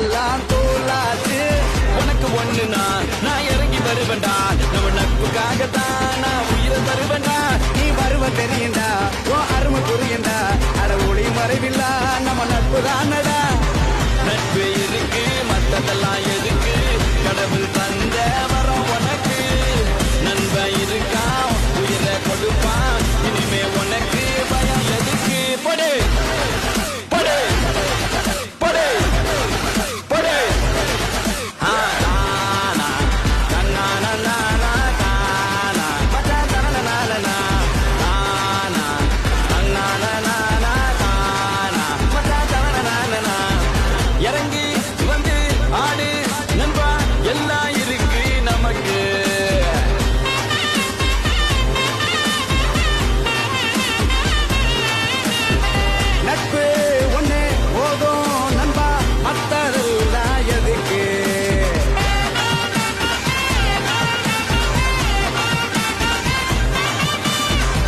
எல்லாம் தோலாச்சு உனக்கு ஒண்ணுனா நான் இறங்கி வருவேண்டா நம்ம நட்புக்காகத்தான் நான் உயிரை தருவேண்டா நீ வருவ தெரியுண்டா ஓ அருமை புரியுண்டா அட ஒளி மறைவில்லா நம்ம நட்பு தானடா நட்பு இருக்கு மத்ததெல்லாம்